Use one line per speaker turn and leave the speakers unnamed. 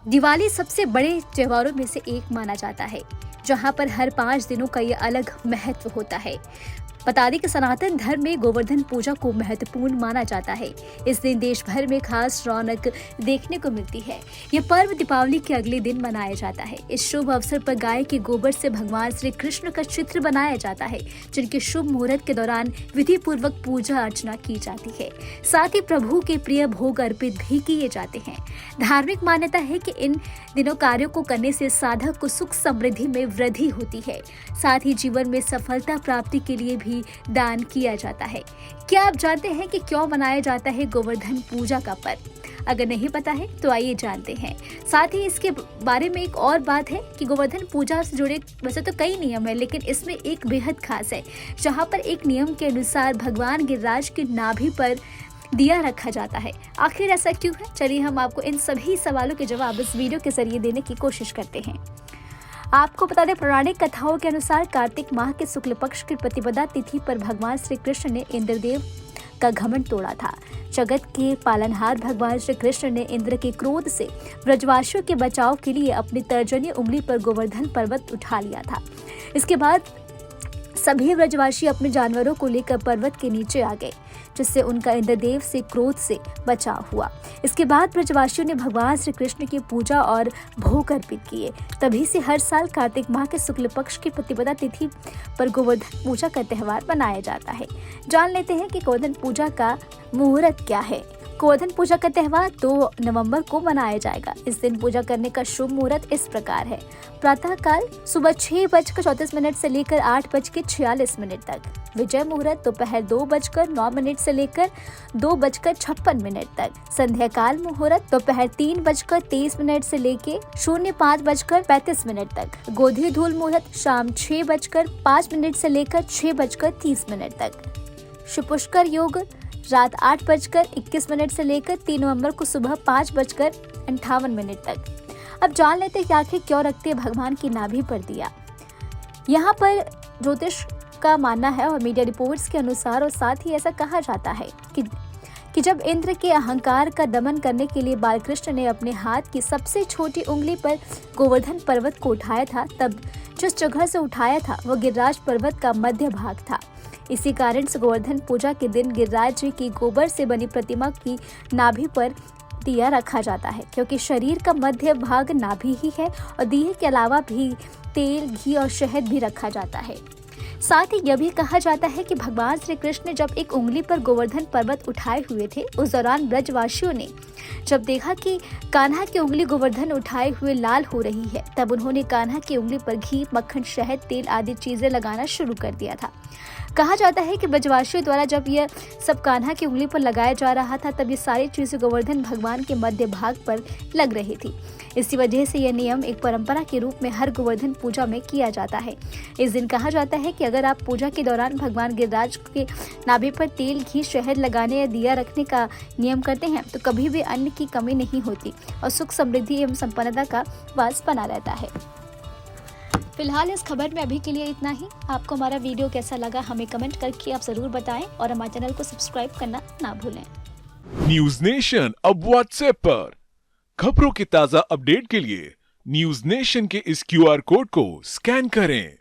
दिवाली सबसे बड़े त्योहारों में से एक माना जाता है, जहां पर हर 5 दिनों का ये अलग महत्व होता है। बता दें कि सनातन धर्म में गोवर्धन पूजा को महत्वपूर्ण माना जाता है। इस दिन देश भर में खास रौनक देखने को मिलती है। यह पर्व दीपावली के अगले दिन मनाया जाता है। इस शुभ अवसर पर गाय के गोबर से भगवान श्री कृष्ण का चित्र बनाया जाता है, जिनके शुभ मुहूर्त के दौरान विधि पूर्वक पूजा अर्चना की जाती है। साथ ही प्रभु के प्रिय भोग अर्पित भी किए जाते हैं। धार्मिक मान्यता है कि इन दिनों कार्यों को करने से साधक को सुख समृद्धि में वृद्धि होती है। साथ ही जीवन में सफलता प्राप्ति के लिए भी दान किया जाता है। क्या आप जानते हैं कि क्यों मनाया जाता है गोवर्धन पूजा का पर्व? अगर नहीं पता है तो आइए जानते हैं। साथ ही इसके बारे में एक और बात है कि गोवर्धन पूजा से जुड़े वैसे तो कई नियम है, लेकिन इसमें एक बेहद खास है, जहां पर एक नियम के अनुसार भगवान गिरिराज की नाभि पर दिया रखा जाता है। आखिर ऐसा क्यों है? चलिए हम आपको इन सभी सवालों के जवाब इस वीडियो के जरिए देने की कोशिश करते हैं। आपको बता दें, पौराणिक कथाओं के अनुसार कार्तिक माह के शुक्ल पक्ष की प्रतिपदा तिथि पर भगवान श्री कृष्ण ने इंद्रदेव का घमंड तोड़ा था। जगत के पालनहार भगवान श्री कृष्ण ने इंद्र के क्रोध से ब्रजवासियों के बचाव के लिए अपनी तर्जनी उंगली पर गोवर्धन पर्वत उठा लिया था। इसके बाद सभी ब्रजवासी अपने जानवरों को लेकर पर्वत के नीचे आ गए, जिससे उनका इंद्रदेव से क्रोध से बचाव हुआ। इसके बाद ब्रजवासियों ने भगवान श्री कृष्ण की पूजा और भोग अर्पित किए। तभी से हर साल कार्तिक माह के शुक्ल पक्ष की प्रतिपदा तिथि पर गोवर्धन पूजा का त्योहार मनाया जाता है। जान लेते हैं कि गोवर्धन पूजा का मुहूर्त क्या है। गोवर्धन पूजा का त्योहार 2 नवंबर को मनाया जाएगा। इस दिन पूजा करने का शुभ मुहूर्त इस प्रकार है। प्रातः काल सुबह 6:34 से लेकर 8:46 तक। विजय मुहूर्त दोपहर 2:09 से लेकर 2:56 तक। संध्या काल मुहूर्त दोपहर 3:23 से लेकर 05:35 तक। गोधी धूल मुहूर्त शाम 6:05 से लेकर 6:30 तक। शुभ पुष्कर योग रात 8:21 से लेकर 3 नवंबर को सुबह 5:58 तक। अब जान लेते हैं कि आखिर क्यों रखते हैं भगवान की नाभि पर दिया। यहाँ पर ज्योतिष का मानना है और मीडिया रिपोर्ट्स के अनुसार, और साथ ही ऐसा कहा जाता है कि जब इंद्र के अहंकार का दमन करने के लिए बालकृष्ण ने अपने हाथ की सबसे छोटी उंगली पर गोवर्धन पर्वत को उठाया था, तब जिस जगह से उठाया था वह गिरिराज पर्वत का मध्य भाग था। इसी कारण से गोवर्धन पूजा के दिन गिरिराज जी की गोबर से बनी प्रतिमा की नाभि पर दिया रखा जाता है, क्योंकि शरीर का मध्य भाग नाभि ही है और दिए के अलावा भी तेल, घी और शहद भी रखा जाता है। साथ ही यह भी कहा जाता है कि भगवान श्री कृष्ण ने जब एक उंगली पर गोवर्धन पर्वत उठाए हुए थे, उस दौरान ब्रजवासियों ने जब देखा कि कान्हा की उंगली गोवर्धन उठाए हुए लाल हो रही है, तब उन्होंने कान्हा की उंगली पर घी, मक्खन, शहद, तेल आदि चीजें लगाना शुरू कर दिया था। कहा जाता है कि ब्रजवासियों द्वारा जब यह सब कान्हा की उंगली पर लगाया जा रहा था, तब ये सारी चीजें गोवर्धन भगवान के मध्य भाग पर लग रही थी। इसी वजह से यह नियम एक परंपरा के रूप में हर गोवर्धन पूजा में किया जाता है। इस दिन कहा जाता है कि अगर आप पूजा के दौरान भगवान गिरिराज के नाभि पर तेल, घी, शहद लगाने या दिया रखने का नियम करते हैं, तो कभी भी अन्न की कमी नहीं होती और सुख समृद्धि एवं संपन्नता का वास बना रहता है। फिलहाल इस खबर में अभी के लिए इतना ही। आपको हमारा वीडियो कैसा लगा हमें कमेंट करके आप जरूर बताएं और हमारे चैनल को सब्सक्राइब करना ना भूलें।
न्यूज नेशन अब व्हाट्सएप पर खबरों के ताजा अपडेट के लिए न्यूज नेशन के इस QR कोड को स्कैन करें।